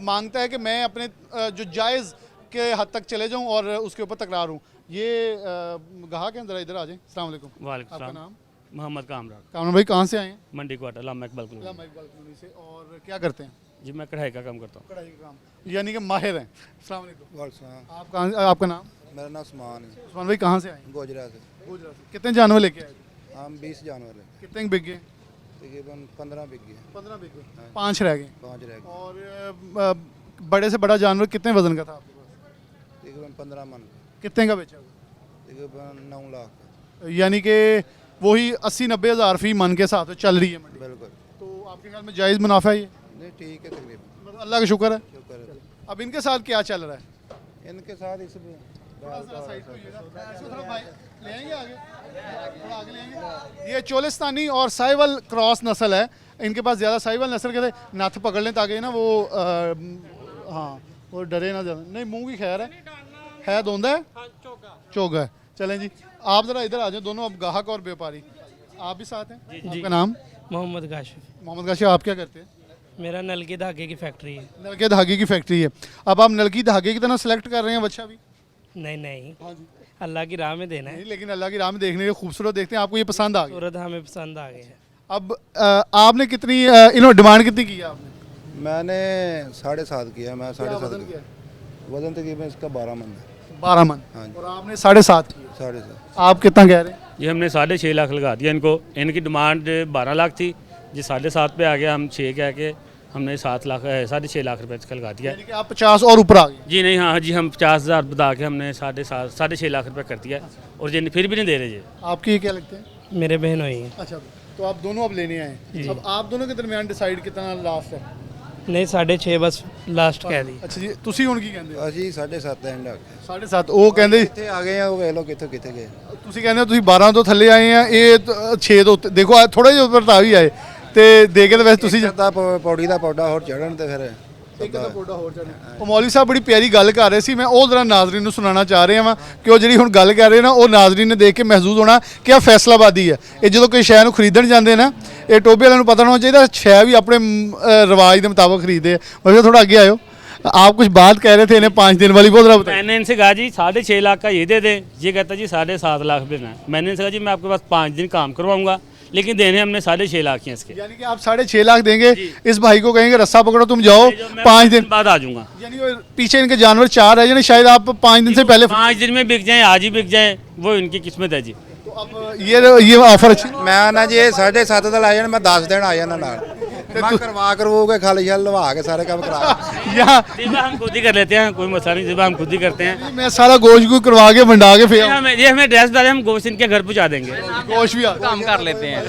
मांगता है कि मैं अपने जो जायज़ के हद तक चले जाऊँ और उसके ऊपर तकरार हूँ। ये गाहक हैं, ज़रा इधर आ जाएं। अस्सलाम वालेकुम। वालेकुम आपका सलाम। नाम? मोहम्मद कामरान, कामरान भाई कहाँ से आए हैं? Mandi quarter Lama Iqbal colony. Colony से। और क्या करते हैं? जी मैं कढ़ाई का काम करता हूँ। कढ़ाई का काम, यानी कि माहिर हैं। अस्सलाम वालेकुम। वालेकुम। आप कहाँ, आपका नाम? मेरा नाम उस्मान है, उस्मान भाई कहाँ से आए हैं? गोजरा से। गुजरात से। कितने जानवर लेके आए थे? हम 20 जानवर हैं, कितने बिक गए? तकरीबन 15 बिक गए, 15 बिक गए, 5 रह गए। 5 रह गए, और बड़े से बड़ा जानवर कितने वजन का था आपके पास? तकरीबन 15 मन, कितने का बेचा? तकरीबन 9 लाख। यानी कि वही 80-90 हज़ार फी मन के साथ चल रही है मंडी। बिल्कुल। तो आपके ख्याल में जायज़ मुनाफा है ये? नहीं ठीक है, तकरीबन मतलब अल्लाह का शुक्र है। शुक्र है। अब इनके साथ क्या चल रहा है? इनके साथ इसमें ये चोलिस्तानी और साहिवाल क्रॉस नस्ल है। इनके पास ज़्यादा साहिवाल नस्ल के थे, नथ पकड़ लें ताकि ना वो हाँ वो डरे ना ज़्यादा। नहीं मुंह की खैर है दोंदा है, चोगा है। चलें जी, आप ज़रा इधर आ जाए दोनों, अब गाहक और व्यापारी आप भी साथ हैं। आपका नाम? मोहम्मद काशिफ। मोहम्मद काशिफ। आप क्या करते हैं? मेरा नल के धागे की फैक्ट्री है। नल के धागे की फैक्ट्री है। अब आप नल की धागे की तरह सेलेक्ट कर रहे हैं बच्चा भी? नहीं नहीं, अल्लाह की राह में देना है। नहीं, लेकिन अल्लाह की राह में देखने के खूबसूरत देखते हैं, आपको ये पसंद आ गया? सूरत हमें पसंद आ गई है। अब आपने कितनी इन्होंने डिमांड कितनी की है आपने? मैंने 7.5 किया, मैं 7.5 किया। वजन तकरीबन इसका 12 मन है। 12 मन। हाँ जी। और आपने 7.5 किया। 7.5। आप कितना कह रहे हैं? ये हमने 6.5 लाख लगा दिया इनको। इनकी डिमांड 12 लाख थी, जी 7.5 पे आ गया। हम 6 कह के हमने 7 लाख 6.5 लाख रुपये इसका लगा दिया। यानी कि आप 50 और ऊपर आ गए? जी नहीं, हाँ जी, हम 50,000 बता के हमने 6.5 लाख रुपये कर दिया और जी फिर भी नहीं दे रहे जी। आपकी क्या लगते हैं? मेरे बहन हुई है। अच्छा, तो आप दोनों अब लेने आए। अब आप दोनों के दरमियान डिसाइड कितना लास्ट है? नहीं 6.5 बस लास्ट कह दी। अच्छा जी, ਤੁਸੀਂ ਹੁਣ ਕੀ ਕਹਿੰਦੇ ਹੋ? ਅਸੀਂ 7.5 ਐਂਡ ਆ ਗਏ। 7.5 ਉਹ ਕਹਿੰਦੇ ਕਿੱਥੇ ਆ ਗਏ ਆ, ਉਹ ਵੇਖ ਲਓ ਕਿੱਥੋਂ ਕਿੱਥੇ ਗਏ। ਤੁਸੀਂ ਕਹਿੰਦੇ ਹੋ ਤੁਸੀਂ 12 ਤੋਂ ਥੱਲੇ ਆਏ ਆ, ਇਹ 6 ਤੋਂ ਉੱਤੇ ਦੇਖੋ ਥੋੜਾ ਜਿਹਾ ਉੱਪਰ ਤਾਂ ਵੀ ਆਏ ਤੇ ਦੇ ਕੇ ਤਾਂ ਵੈਸੇ ਤੁਸੀਂ ਦਾ ਪੌੜੀ ਦਾ ਪੌੜਾ ਹੋਰ ਚੜਨ ਤੇ ਫਿਰ ਇੱਕ ਦਾ ਪੌੜਾ ਹੋਰ ਚੜ੍ਹੇ। ਉਹ ਮੌਲਵੀ ਸਾਹਿਬ ਬੜੀ ਪਿਆਰੀ ਗੱਲ ਕਰ ਰਹੇ ਸੀ, ਮੈਂ ਉਹ ਜ਼ਰਾ ਨਾਜ਼ਰੀਨ ਨੂੰ ਸੁਣਾਉਣਾ ਚਾਹ ਰਿਹਾ ਵਾਂ ਕਿ ਉਹ ਜਿਹੜੀ ਹੁਣ ਗੱਲ ਕਰ ਰਹੇ ਨਾ, ਉਹ ਨਾਜ਼ਰੀਨ ਨੇ ਦੇਖ ਕੇ ਮਹਿਸੂਸ ਹੋਣਾ ਕਿ ਇਹ ਫੈਸਲਾਬਾਦੀ ਹੈ। ਇਹ ਜਦੋਂ ਕੋਈ ਸ਼ੈ ਨੂੰ ਖਰੀਦਣ ਜਾਂਦੇ ਨਾ, ਇਹ ਟੋਬੇ ਵਾਲਿਆਂ ਨੂੰ ਪਤਾ ਹੋਣਾ ਚਾਹੀਦਾ ਸ਼ੈ भी अपने रिवाज के मुताबिक खरीदे। वैसे थोड़ा आगे आयो, आप कुछ बात कह रहे थे इन्हें 5 दिन वाली, बहुत जरा मैंने इनसे कहा जी 6.5 लाख का ये दे दें। ये कहता जी 7.5 लाख देना है। मैंने इनसे कहा जी मैं आपके पास 5 दिन काम करवाऊंगा, लेकिन देने हमने 6.5 लाख हैं इसके। यानी कि आप 6.5 लाख देंगे, इस भाई को कहेंगे रस्सा पकड़ो तुम जाओ, 5 दिन बाद आ जाऊंगा। यानी वो पीछे इनके जानवर 4 है, यानी शायद आप 5 दिन से पहले 5 दिन में बिक जाए, आज ही बिक जाए, वो इनकी किस्मत है जी। तो अब ये ऑफर अच्छी ਮੈਂ ਨਾ ਜੀ 7.5 ਦਾ ਲਾ ਜਾਣਾ, ਮੈਂ 10 ਦਿਨ ਆ ਜਾਣਾ ਨਾਲ। मैं करवा करवो के खाली शाल लवा के सारे काम करा। यहाँ जिबा हम खुद ही कर लेते हैं, कोई मसला नहीं, जिबा हम खुद ही करते हैं। मैं सारा गोश्त को करवा के मंडा के फिर ये हमें ड्रेस डाले, हम गोश्त इनके घर पहुंचा देंगे। गोश्त भी काम कर लेते हैं,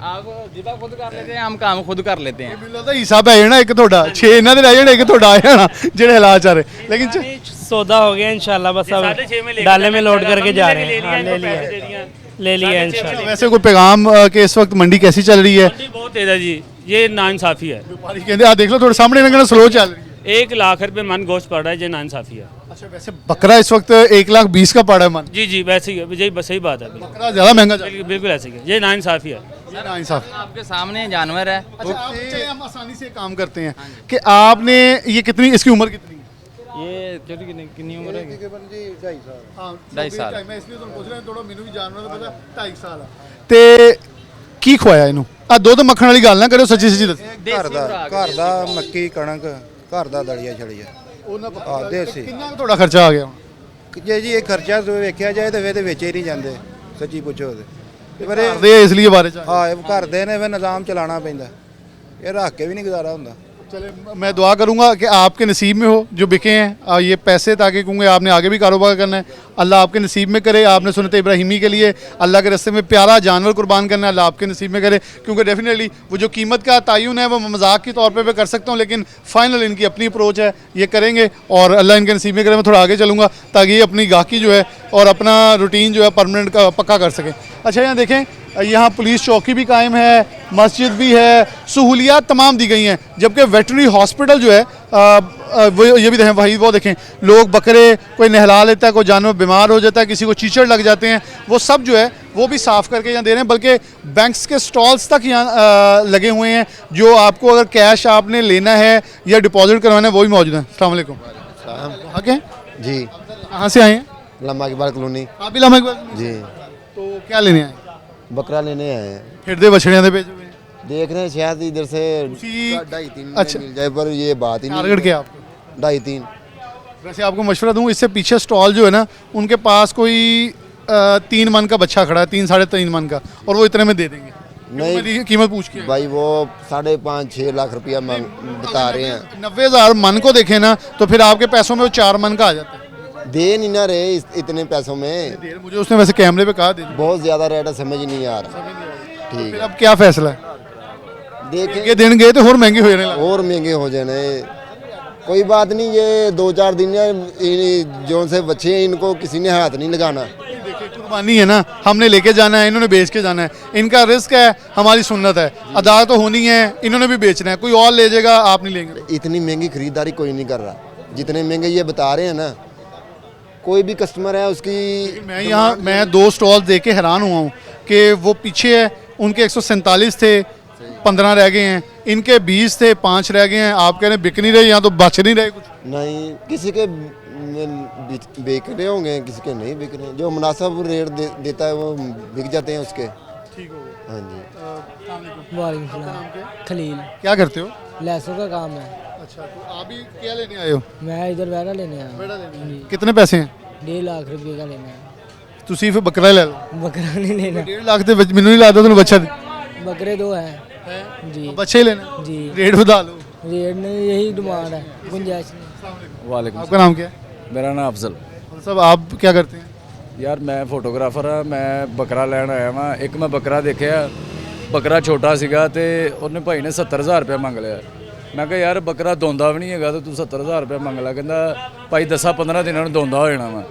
आप जिबा खुद कर लेते हैं, हम काम खुद कर लेते हैं। ਮੈਨੂੰ ਲੱਗਦਾ ਹਿੱਸਾ ਪੈ ਜਾਣਾ ਇੱਕ ਤੁਹਾਡਾ, 6 ਇਹਨਾਂ ਦੇ ਰਹਿ ਜਾਣੇ, ਇੱਕ ਤੁਹਾਡਾ ਆ ਜਾਣਾ ਜਿਹੜੇ ਹਾਲਾਤ ਚੱਲ ਰਹੇ। लेकिन सौदा हो गया इंशाल्लाह, बस अब 6.5 में डाले में लोड करके जा रहे हैं। हाँ ले लिया इंशाल्लाह। वैसे कोई पैगाम कि इस वक्त मंडी कैसी चल रही है? मंडी बहुत तेज है जी, ये नाइंसाफी है। व्यापारी कहते हैं देख लो थोड़े सामने लगना स्लो चल रही है। 1 लाख रुपए मन गोश्त पड़ रहा है, ये नाइंसाफी है। अच्छा, वैसे बकरा इस वक्त 1,20,000 का पड़ा है मन। जी जी वैसे ही है, बस सही बात है। बकरा ज्यादा महंगा चल रहा बिल्कुल ऐसे ही है, ये नाइंसाफी है। है ना इंसाफ। आपके सामने जानवर है। अच्छा, आप चलिए हम आसानी से काम करते हैं कि आपने ये कितनी, इसकी उम्र कितनी है? ये कितनी उम्र है? तकरीबन जी 2.5 साल। हाँ 2.5 साल। मैं इसलिए तो पूछ रहा हूं, थोड़ा ਮੈਨੂੰ ਵੀ ਜਾਨਵਰ ਦਾ ਪਤਾ 2.5 ਸਾਲ ਆ। ਤੇ ਕੀ ਖਵਾਇਆ ਇਹਨੂੰ? ਆ ਦੁੱਧ ਮੱਖਣ ਵਾਲੀ ਗੱਲ ਨਾ ਕਰਿਓ, ਸੱਚੀ ਸੱਚੀ ਦੱਸੋ। ਘਰ ਦਾ ਮੱਕੀ ਕਣਕ, ਘਰ ਦਾ ਦਲੀਆ ਛੜੀਆ। ਉਹਨਾਂ ਆ ਦੇਸੀ। ਕਿੰਨਾ ਕੁ ਤੁਹਾਡਾ ਖਰਚਾ ਆ ਗਿਆ ਹੁਣ? ਜੇ ਜੀ ਇਹ ਖਰਚਾ ਵੇਖਿਆ ਜਾਏ ਤਾਂ ਫਿਰ ਤੇ ਵੇਚੇ ਹੀ ਨਹੀਂ ਜਾਂਦੇ, ਸੱਚੀ ਪੁੱਛੋ ਤੇ ਪਰ ਇਹ ਦੇ ਇਸ ਲਈ ਬਾਰੇ ਚ ਹਾਂ ਇਹ ਘਰ ਦੇ ਨੇ ਫਿਰ ਨਿਜ਼ਾਮ ਚਲਾਉਣਾ ਪੈਂਦਾ। ਇਹ ਰੱਖ ਕੇ ਵੀ ਨਹੀਂ ਗੁਜ਼ਾਰਾ ਹੁੰਦਾ। चले मैं दुआ करूंगा कि आपके नसीब में हो जो बिके हैं ये पैसे, ताकि क्योंकि आपने आगे भी कारोबार करना है, अल्लाह आपके नसीब में करे। आपने सुन्नत इब्राहिमी के लिए अल्लाह के रास्ते में प्यारा जानवर कुर्बान करना है, अल्लाह आपके नसीब में करे। क्योंकि डेफिनेटली वो जो कीमत का तयन है वो मजाक के तौर पर कर सकता हूँ, लेकिन फाइनल इनकी अपनी अप्रोच है, ये करेंगे और अल्लाह इनके नसीब में करे। मैं थोड़ा आगे चलूँगा ताकि ये अपनी गाहकी जो है और अपना रूटीन जो है परमानेंट का पक्का कर सकें। अच्छा, यहाँ देखें, यहाँ पुलिस चौकी भी कायम है, मस्जिद भी है, सहूलियात तमाम दी गई हैं। जबकि वेटरनरी हॉस्पिटल जो है वो ये भी देखें भाई, वो देखें लोग बकरे कोई नहला लेता है, कोई जानवर बीमार हो जाता है, किसी को चीचड़ लग जाते हैं, वो सब जो है वो भी साफ़ करके यहाँ दे रहे हैं। बल्कि बैंक्स के स्टॉल्स तक यहाँ लगे हुए हैं, जो आपको अगर कैश आपने लेना है या डिपॉजिट करवाना है वो भी मौजूद है। अस्सलाम वालेकुम। कहाँ के जी, कहाँ से आए हैं? लम्बा इकबाल कॉलोनी। आप भी लम्बा इकबाल जी, तो क्या लेने आए? बकरा लेने आए हैं। फिर बछड़ियाँ दे भेजे हुए हैं। देख रहे हैं शायद इधर से उसी- 2.5-3 अच्छा। मिल जाए, पर ये बात ही टारगेट नहीं। क्या है आपको? 2.5-3। वैसे आपको मशवरा दूँ, इससे पीछे स्टॉल जो है ना, उनके पास कोई 3 मन का बच्चा खड़ा है, 3-3.5 मन का, और वो इतने में दे देंगे। नहीं मैंने कीमत पूछ के भाई, वो 5.5-6 लाख रुपया बता रहे हैं। 90,000 मन को देखें ना, तो फिर आपके पैसों में वो 4 मन का आ जाता है। दे नहीं ना रहे इतने पैसों में। मुझे उसने वैसे कैमरे पे कहा दे दी। बहुत ज़्यादा रेट है, समझ ही नहीं आ रहा। ठीक फिर है, अब क्या फैसला है? देखें ये दिन गए तो और महंगे हो जाने लगे। और महंगे हो जाने। कोई बात नहीं, ये 2-4 दिन जो से बच्चे हैं इनको किसी ने हाथ नहीं लगाना। देखिए, कुर्बानी है ना, हमने लेके जाना है, इन्होंने बेच के जाना है, इनका रिस्क है, हमारी सुन्नत है, अदा तो होनी है, इन्होंने भी बेचना है, कोई और ले जाएगा, आप नहीं लेंगे। इतनी महंगी खरीदारी कोई नहीं कर रहा, जितने महंगे ये बता रहे हैं ना। कोई भी कस्टमर है उसकी। मैं 2 स्टॉल देख के हैरान हुआ हूँ कि वो पीछे है, उनके 147 थे, 15 रह गए हैं, इनके 20 थे, 5 रह गए हैं। आप कह रहे हैं बिक नहीं रहे, यहाँ तो बच नहीं रहे कुछ। नहीं, किसी के बिक रहे होंगे, किसी के नहीं बिक रहे। जो मुनासिब रेट देता है वो बिक जाते हैं उसके। ठीक हो गया। हाँ जी। वालेकुम खलील। क्या करते हो? लैसों का काम है। अच्छा, तो आप भी क्या लेने आए हो? मैं इधर बैठा लेने आया हूँ। कितने पैसे हैं? 1.5 लाख रुपये का लेना है। ਤੁਸੀਂ ਫਿਰ ਬੱਕਰਾ ਲੈ ਲਓ। बकरा नहीं लेना। 1.5 ਲੱਖ ਦੇ ਵਿੱਚ ਮੈਨੂੰ ਨਹੀਂ ਲੱਗਦਾ ਤੁਹਾਨੂੰ ਬੱਚਾ ਦੇ। बकरे 2 हैं जी। बच्चे ही लेना जी। रेट बता लो। रेट नहीं, यही डिमांड है, गुंजाइश नहीं। वालेकुम। आपका नाम क्या है? मेरा नाम अफजल। सब आप क्या करते हैं? ਯਾਰ ਮੈਂ ਫੋਟੋਗ੍ਰਾਫਰ ਆ, ਮੈਂ ਬੱਕਰਾ ਲੈਣ ਆਇਆ ਵਾਂ। ਇੱਕ ਮੈਂ ਬੱਕਰਾ ਦੇਖਿਆ, ਬੱਕਰਾ ਛੋਟਾ ਸੀਗਾ ਤੇ ਉਹਨੇ ਭਾਈ ਨੇ 70,000 ਰੁਪਏ ਮੰਗ ਲਿਆ। ਮੈਂ ਕਿਹਾ ਯਾਰ ਬੱਕਰਾ ਦੋਂਦਾ ਵੀ ਨਹੀਂ ਹੈਗਾ ਤੇ ਤੂੰ 70,000 ਰੁਪਏ ਮੰਗ ਲਿਆ। ਕਹਿੰਦਾ ਭਾਈ 10-15 ਦਿਨਾਂ ਨੂੰ ਦੋਂਦਾ ਹੋ ਜਾਣਾ ਵਾ।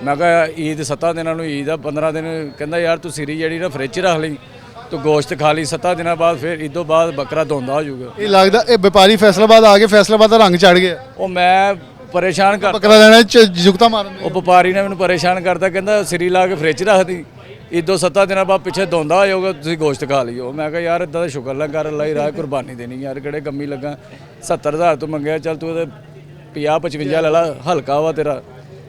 ਮੈਂ ਕਿਹਾ ਈਦ 7 ਦਿਨਾਂ ਨੂੰ ਈਦ ਆ, 15 ਦਿਨ। ਕਹਿੰਦਾ ਯਾਰ ਤੂੰ ਸਿਰੀ ਜਿਹੜੀ ਨਾ ਫਰਿੱਜ 'ਚ ਰੱਖ ਲਈ, ਤੂੰ ਗੋਸ਼ਤ ਖਾ ਲਈ, 7 ਦਿਨਾਂ ਬਾਅਦ ਫਿਰ ਈਦੋਂ ਬਾਅਦ ਬੱਕਰਾ ਦੋਂਦਾ ਹੋ ਜਾਊਗਾ। ਇਹ ਲੱਗਦਾ ਇਹ ਵਪਾਰੀ ਫੈਸਲਾਬਾਦ ਆ ਕੇ ਫੈਸਲਾਬਾਦ ਦਾ ਰੰਗ ਚੜ ਗਿਆ। ਉਹ ਮੈਂ ਪਰੇਸ਼ਾਨ ਕਰ ਬੱਕਰਾ ਲੈਣਾ ਜੁਗਤਾ ਮਾਰਨ ਦੇ। ਉਹ ਵਪਾਰੀ ਨੇ ਮੈਨੂੰ ਪਰੇਸ਼ਾਨ ਕਰਤਾ, ਕਹਿੰਦਾ ਸਿਰੀ ਲਾ ਕੇ ਫਰਿੱਜ 'ਚ ਰੱਖ ਦੀ, ਈਦੋਂ 7 ਦਿਨਾਂ ਬਾਅਦ ਪਿੱਛੇ ਦੋਂਦਾ ਹੋ ਜਾਊਗਾ, ਤੁਸੀਂ ਗੋਸ਼ਤ ਖਾ ਲਿਓ। ਮੈਂ ਕਿਹਾ ਯਾਰ ਇਦਾਂ ਦਾ ਸ਼ੁਕਰ ਨਾ ਕਰ, ਅੱਲਾ ਹੀ ਰਾਹ ਕੁਰਬਾਨੀ ਦੇਣੀ ਯਾਰ, ਕਿਹੜੇ ਕੰਮੀ ਲੱਗਾ। 70,000 ਤੋਂ ਮੰਗਿਆ, ਚੱਲ ਤੂੰ ਉਹਦੇ 50-55 ਲੈ ਲਾ, ਹਲਕਾ ਵਾ ਤੇਰਾ।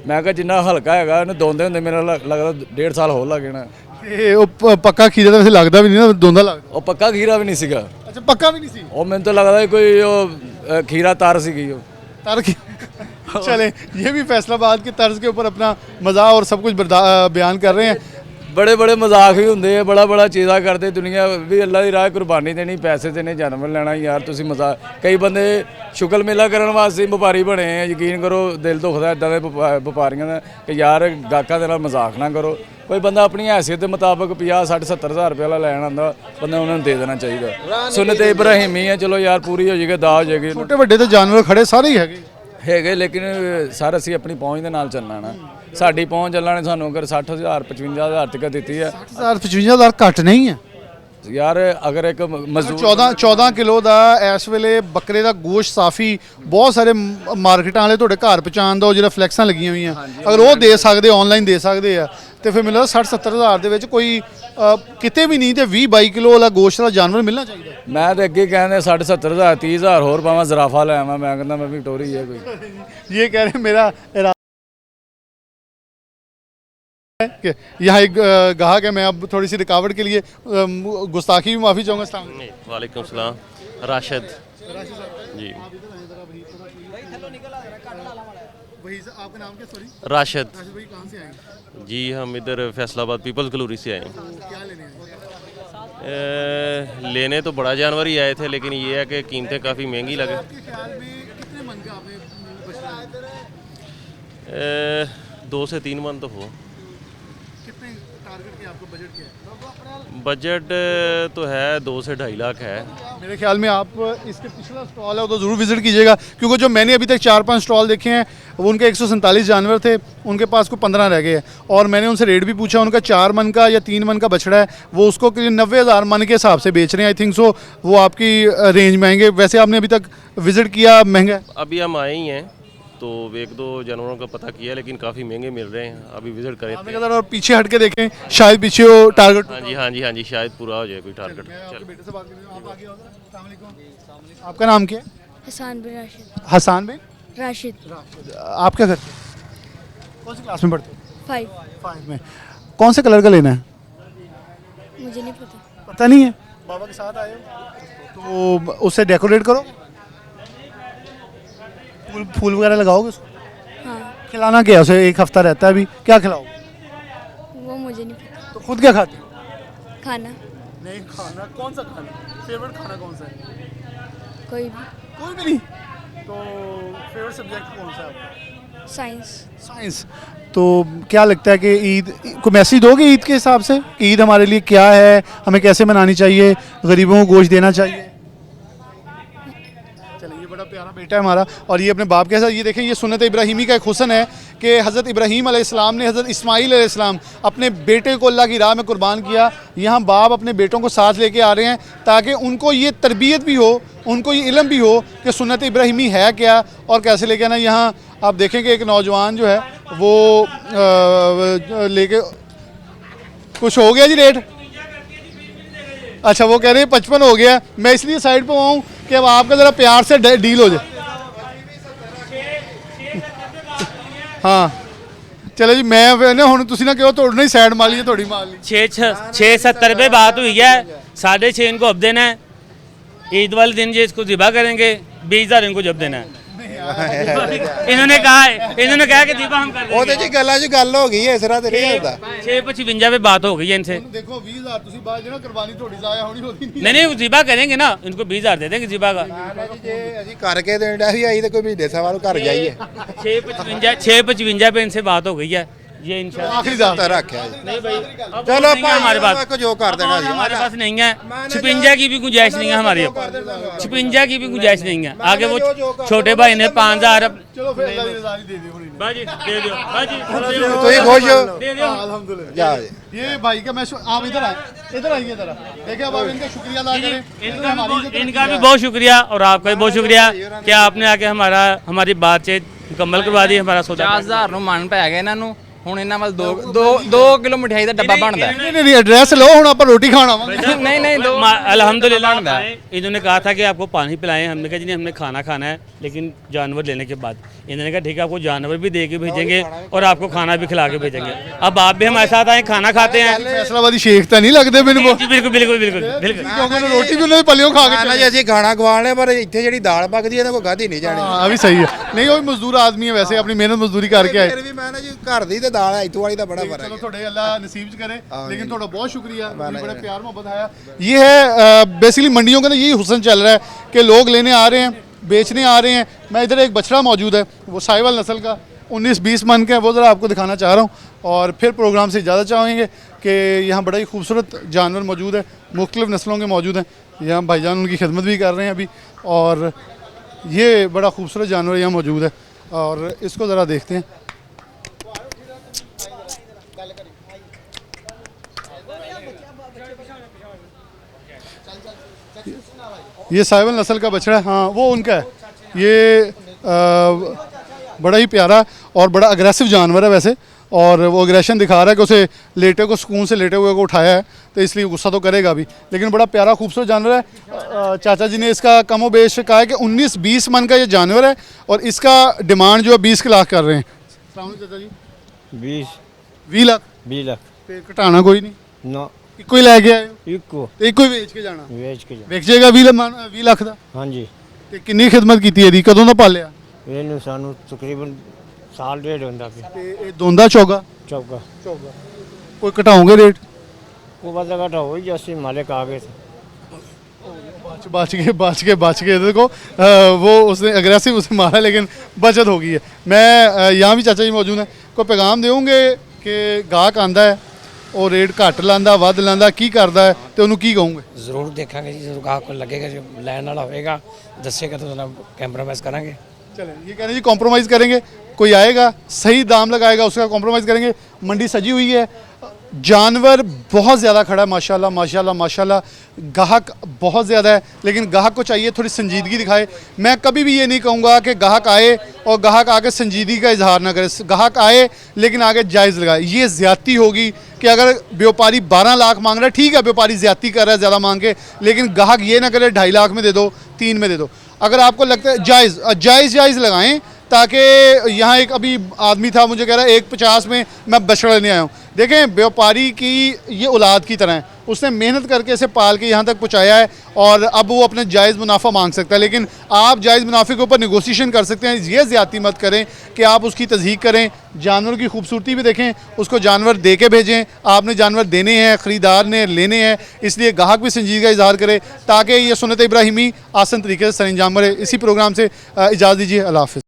ਮੈਂ ਕਿਹਾ ਜਿੰਨਾ ਹਲਕਾ ਹੈਗਾ ਉਹਨੂੰ ਦੋਂਦੇ ਹੁੰਦੇ ਮੇਰਾ ਲੱਗਦਾ 1.5 ਸਾਲ ਹੋਰ ਲੱਗ ਜਾਣਾ। ਇਹ ਉਹ ਪੱਕਾ ਖੀਰਾ ਤਾਂ ਵੈਸੇ ਲੱਗਦਾ ਵੀ ਨਹੀਂ ਨਾ, ਦੋਂਦਾ ਲੱਗਦਾ। ਉਹ ਪੱਕਾ ਖੀਰਾ ਵੀ ਨਹੀਂ ਸੀਗਾ। ਅੱਛਾ, ਪੱਕਾ ਵੀ ਨਹੀਂ ਸੀ। ਉਹ ਮੈਨੂੰ ਤਾਂ ਲੱਗਦਾ ਕੋਈ ਉਹ ਖੀਰਾ ਤਾਰ ਸੀਗੀ ਉਹ तार की। चले, ये भी फैसलाबाद के तर्ज के ऊपर अपना मज़ा और सब कुछ बयान कर रहे हैं। बड़े बड़े मजाक भी होंगे, बड़ा बड़ा चीज़ा करते दुनिया भी। अल्लाह की राह कुर्बानी देनी, पैसे देने, जानवर लेना यार तुसी मजाक। कई बंदे शुक्ल मेला करने वास्ते व्यापारी बने हैं। यकीन करो दिल दुखदा इदां दे व्यापारियों का कि यार गाहकां दे नाल मजाक ना करो। कोई बंदा अपनी हैसियत के मुताबिक 50-60-70,000 रुपये वाला लैन आंदा, बंदा उन्होंने दे देना चाहिए। सुन्नत इब्राहिमी है, चलो यार पूरी हो जाएगी, दा हो जाएगी। छोटे बड़े तो जानवर खड़े सारे ही ਹੈਗੇ, ਲੇਕਿਨ ਸਰ ਅਸੀਂ ਆਪਣੀ ਪਹੁੰਚ ਦੇ ਨਾਲ ਚੱਲਣਾ ਨਾ। ਸਾਡੀ ਪਹੁੰਚ ਚੱਲਣਾ ਨੇ ਸਾਨੂੰ ਅਗਰ 60,000 55,000 ਤੱਕ ਦਿੱਤੀ ਹੈ। 60,000 55,000 ਘੱਟ ਨਹੀਂ ਹੈ ਯਾਰ। ਅਗਰ ਇੱਕ ਮਜ਼ਦੂਰ 14 ਕਿਲੋ ਦਾ ਇਸ ਵੇਲੇ ਬੱਕਰੇ ਦਾ ਗੋਸ਼ਤ ਸਾਫੀ ਬਹੁਤ ਸਾਰੇ ਮਾਰਕੀਟਾਂ ਵਾਲੇ ਤੁਹਾਡੇ ਘਰ ਪਹੁੰਚਾਉਣ ਦਾ ਉਹ ਜਿਹੜਾ ਫਲੈਕਸਾਂ ਲੱਗੀਆਂ ਹੋਈਆਂ, ਅਗਰ ਉਹ ਦੇ ਸਕਦੇ, ਆਨਲਾਈਨ ਦੇ ਸਕਦੇ ਆ, ਤੇ ਫਿਰ ਮੈਨੂੰ ਲੱਗਦਾ 60-70,000 ਦੇ ਵਿੱਚ ਕੋਈ ਕਿਤੇ ਵੀ ਨਹੀਂ ਤੇ 20-22 ਕਿਲੋ ਵਾਲਾ ਗੋਸ਼ਤ ਦਾ ਜਾਨਵਰ ਮਿਲਣਾ ਚਾਹੀਦਾ। ਮੈਂ ਤਾਂ ਅੱਗੇ ਕਹਿੰਦੇ 60-70,000 30,000 ਹੋਰ ਪਾਵਾਂ, ਜ਼ਰਾਫਾ ਲੈ ਆਵਾਂ। ਮੈਂ ਕਹਿੰਦਾ ਮੈਂ ਵਿਕਟੋਰੀ ਹੈ ਕੋਈ। ये कह रहे हैं मेरा कि यहाँ एक गाहक है, मैं अब थोड़ी सी रुकावट के लिए गुस्ताखी भी माफ़ी चाहूँगा। अस्सलाम वालेकुम। वालेकुम सलाम। राशिद जी। आपका नाम क्या? सॉरी, राशिद भाई कहाँ से आए? जी, हम इधर फैसलाबाद पीपल्स कलोनी से आए हैं। क्या लेने आए? लेने तो बड़ा जानवर ही आए थे, लेकिन ये है कि कीमतें काफ़ी महंगी लगे। 2 से 3 मन तो हो। कितने टारगेट किया आपको, बजट क्या है? बजट तो है 2 से 2.5 लाख है। मेरे ख्याल में आप इसके पिछला स्टॉल है वो तो ज़रूर विज़िट कीजिएगा, क्योंकि जो मैंने अभी तक 4-5 स्टॉल देखे हैं वो उनके 147 जानवर थे, उनके पास को 15 रह गए हैं। और मैंने उनसे रेट भी पूछा, उनका 4 मन का या 3 मन का बछड़ा है, वो उसको 90,000 मन के हिसाब से बेच रहे हैं। आई थिंक सो वो आपकी रेंज में आएंगे। वैसे आपने अभी तक विज़िट किया, महंगा है? अभी हम आए ही हैं तो 1-2 जानवरों का पता किया, लेकिन काफ़ी महंगे मिल रहे हैं। अभी विज़िट करें और पीछे हट के देखें, शायद पीछे वो टारगेट। हाँ जी, शायद पूरा हो जाए कोई टारगेट। आपका नाम क्या है? हसान बिन राशिद। हसान बिन राशिद। आप क्या करते हैं? कौन सी क्लास में पढ़ते हो? 5 में। कौन से कलर का लेना है? मुझे नहीं पता। पता नहीं है? बाबा के साथ आए हो तो उससे डेकोरेट करो, फूल वगैरह लगाओगे उसको? हाँ। खिलाना क्या है उसे? 1 हफ्ता रहता है, अभी क्या खिलाओगे? वो मुझे नहीं पता। तो खुद क्या खाते हो? खाना। नहीं, खाना कौन सा खाना? फेवरेट खाना कौन सा है? कोई भी नहीं। तो फेवरेट सब्जेक्ट कौन सा है आपका? साइंस। तो क्या लगता है कि ईद को मैसेज दोगे ईद के हिसाब से? ईद हमारे लिए क्या है, हमें कैसे मनानी चाहिए, गरीबों को गोश्त देना चाहिए? चलिए, ये बड़ा प्यारा बेटा है हमारा और ये अपने बाप के साथ, ये देखें, ये सुन्नत इब्राहिमी का एक हुस्न है कि हज़रत इब्राहीम अलैहिस्सलाम ने हज़रत इस्माईल अलैहिस्सलाम अपने बेटे को अल्लाह की राह में कुर्बान किया। यहाँ बाप अपने बेटों को साथ लेके आ रहे हैं ताकि उनको ये तरबियत भी हो, उनको ये इल्म भी हो कि सुन्नत इब्राहिमी है क्या और कैसे लेके आना। यहाँ आप देखें कि एक नौजवान जो है वो लेके, कुछ हो गया जी रेट? अच्छा, वो कह रहे हैं 55 हो गया। मैं इसलिए साइड पे आऊँ कि अब आपका ज़रा प्यार से डील हो जाए। हाँ चलो जी, मैं ना हुण तुसी ना कहो तोड़ना ही साइड मार ली, थोड़ी मार ली। 670 रुपये बात हुई है, 6.5 इनको अब देना है। ईद वाले दिन जो इसको ज़िबा करेंगे 20,000 इनको जब देना है। इन्होंने कहा कि दीपा हम कर देंगे। ਉਹਦੇ ਚ ਗੱਲਾਂ 'ਚ ਗੱਲ ਹੋ ਗਈ ਹੈ, ਇਸ ਤਰ੍ਹਾਂ ਤੇ ਨਹੀਂ ਹੁੰਦਾ। 655 पे बात हो गई है इनसे। देखो 20,000 तुसी बात जो ना कुर्बानी थोड़ी ज़ाया होनी होती नहीं वो ज़िबा करेंगे ना, इनको 20,000 दे देंगे ज़िबा का। ਜੇ ਅਸੀਂ ਕਰਕੇ ਦੇਣ ਡਿਆ ਵੀ ਆਈ ਤੇ ਕੋਈ ਮਹੀਨੇ ਸਵਾ ਨੂੰ ਘਰ ਜਾਈਏ। 655 पे इनसे बात हो गई है। ये इंशाल्लाह आखिरी दाता रखा है। नहीं भाई, चलो हमारे पास को जो कर देना जी हमारे पास नहीं है। 56 की भी गुंजाइश नहीं है हमारी, 56 की भी गुंजाइश नहीं है। आगे वो छोटे भाई ने 5,000। चलो फिर अल्लाह की रज़ा दे दियो बाजी, दे दियो बाजी, तो ये खुश हो? दे दियो अल्हम्दुलिल्लाह। ये भाई का मैं आप इधर आइए जरा, देखिए अब आप इनका शुक्रिया अदा करें। इनका भी बहुत शुक्रिया और आपका भी बहुत शुक्रिया कि आपने आके हमारी बातचीत मुकम्मल करवा दी। हमारा 50,000 ਨੂੰ ਮਨ ਪੈ ਗਿਆ ਇਹਨਾਂ ਨੂੰ। ਹੁਣ ਇਹਨਾਂ ਵੱਲ 2 ਕਿਲੋ ਮਠਿਆਈ ਦਾ ਡੱਬਾ ਬਣਦਾ। नहीं एड्रेस लो, हुण आप रोटी खाना। नहीं अल्हम्दुलिल्लाह। इन्होंने कहा था कि आपको पानी पिलाएं, हमने कहा जी नहीं, हमने खाना खाना है, लेकिन जानवर लेने के बाद। इन्होंने कहा ठीक है, आपको जानवर भी दे के भेजेंगे और आपको खाना भी खिला के भेजेंगे। अब आप भी हमारे साथ आए, खाना खाते हैं। फैसलाबादी शेख तो नहीं लगते मैंने। बिल्कुल बिल्कुल बिल्कुल बिल्कुल। रोटी भी उन्होंने पलियों खा के जी ਅਸੀਂ ਖਾਣਾ ਖਵਾਣ ਲਿਆ, ਪਰ ਇੱਥੇ ਜਿਹੜੀ ਦਾਲ ਪੱਕਦੀ ਹੈ ਇਹਨਾਂ ਕੋ ਖਾਧੀ ਨਹੀਂ ਜਾਣੀ। अभी सही है। नहीं वो मजदूर आदमी है, वैसे अपनी मेहनत मजदूरी करके आए। ਫਿਰ ਵੀ ਮੈਂ ਨਾ ਜੀ ਘਰ ਦੀ ਤੇ ਦਾਲ ਇੱਥੋਂ ਵਾਲੀ ਦਾ बड़ा फर्क है। चलो थोड़े अल्लाह नसीब करे, लेकिन थोड़ा बहुत शुक्रिया, बड़ा प्यार मोहब्बत आया। ये है बेसिकली मंडियों का ना यही हुस्न चल रहा है कि लोग लेने आ रहे हैं, बेचने आ रहे हैं। मैं इधर एक बछड़ा मौजूद है, वो साहिवाल नस्ल का 19-20 मन का है, वो ज़रा आपको दिखाना चाह रहा हूँ। और फिर प्रोग्राम से इजाज़त चाहेंगे कि यहाँ बड़ा ही खूबसूरत जानवर मौजूद है, मुख्तलिफ़ नस्लों के मौजूद हैं। यहाँ भाईजान उनकी खिदमत भी कर रहे हैं अभी, और ये बड़ा खूबसूरत जानवर यहाँ मौजूद है और इसको ज़रा देखते हैं। ये साहिवाल नस्ल का बछड़ा है, हाँ वो उनका है। ये बड़ा ही प्यारा और बड़ा अग्रेसिव जानवर है वैसे, और वो अग्रेशन दिखा रहा है कि उसे लेटे को सुकून से लेटे हुए को उठाया है, तो इसलिए गुस्सा तो करेगा भी, लेकिन बड़ा प्यारा खूबसूरत जानवर है। चाचा जी ने इसका कमो बेश कहा है कि 19-20 मन का ये जानवर है और इसका डिमांड जो है 20 लाख कर रहे हैं। चाचा जी 20 लाख पे घटाना कोई नहीं ना, ਇੱਕੋ ਹੀ ਲੈ ਕੇ ਆਏ ਹੋ? ਇੱਕੋ ਹੀ ਵੇਚ ਕੇ ਜਾਣਾ? ਵੇਚ ਜਾਏਗਾ 20 ਲੱਖ ਦਾ? ਹਾਂਜੀ। ਤੇ ਕਿੰਨੀ ਖਿਦਮਤ ਕੀਤੀ ਇਹਦੀ, ਕਦੋਂ ਦਾ ਪਾਲਿਆ ਇਹਨੂੰ? ਸਾਨੂੰ ਤਕਰੀਬਨ ਸਾਲ ਡੇਢ ਹੁੰਦਾ ਪਿਆ। ਤੇ ਇਹ ਦੋਂਦਾ ਚੌਗਾ? ਚੌਗਾ। ਕੋਈ ਘਟਾਓਗੇ ਰੇਟ? वो बस जगह हो गई जैसे मालिक आ गए थे। बच गए देखो वो उसने अग्रेसिव उसे मारा लेकिन बचत हो गई है। मैं यहाँ भी चाचा जी मौजूद हैं, कोई पैगाम देंगे कि गाहक आंदा है और रेट घट लांदा वध लांदा की करदा है तो उन्होंने की कहूँगे? जरूर देखेंगे जी, जरूर गाहक को लगेगा जो लैन वाला होएगा दसेगा तो कंप्रोमाइज़ करेंगे। चलें ये कह रहे हैं जी कॉम्प्रोमाइज़ करेंगे, कोई आएगा सही दाम लगाएगा उसका कॉम्प्रोमाइज़ करेंगे। मंडी सजी हुई है, जानवर बहुत ज़्यादा खड़ा है माशाल्लाह माशाल्लाह माशाल्लाह, गाहक बहुत ज़्यादा है लेकिन गाहक को चाहिए थोड़ी संजीदगी दिखाए। मैं कभी भी ये नहीं कहूँगा कि गाहक आए और गाहक आके संजीदगी का इजहार ना करे, गाहक आए लेकिन आगे जायज़ लगाए। ये ज़्यादती होगी कि अगर व्यापारी 12 लाख मांग रहा है, ठीक है व्यापारी ज़्यादती कर रहा है ज़्यादा मांग के, लेकिन गाहक ये ना करे 2.5 लाख में दे दो 3 में दे दो। अगर आपको लगता है जायज़ लगाएँ, ताकि यहाँ एक अभी आदमी था मुझे कह रहा है 1.50 में मैं बछड़ा लेने आया हूँ। देखें व्यापारी की ये औलाद की तरह है, उसने मेहनत करके इसे पाल के यहाँ तक पहुँचाया है और अब वो अपने जायज़ मुनाफा मांग सकता है। लेकिन आप जायज़ मुनाफे के ऊपर नेगोशिएशन कर सकते हैं। ये ज़्यादती मत करें कि आप उसकी तज़हीक करें, जानवरों की खूबसूरती भी देखें, उसको जानवर दे के भेजें। आपने जानवर देने हैं, ख़रीदार ने लेने हैं, इसलिए गाहक भी संजीदगी का इजहार करे ताकि ये सुन्नत इब्राहिमी आसान तरीके से सरअंजाम करे। इसी प्रोग्राम से इजाज़त दीजिए, अल्लाह हाफ़िज़।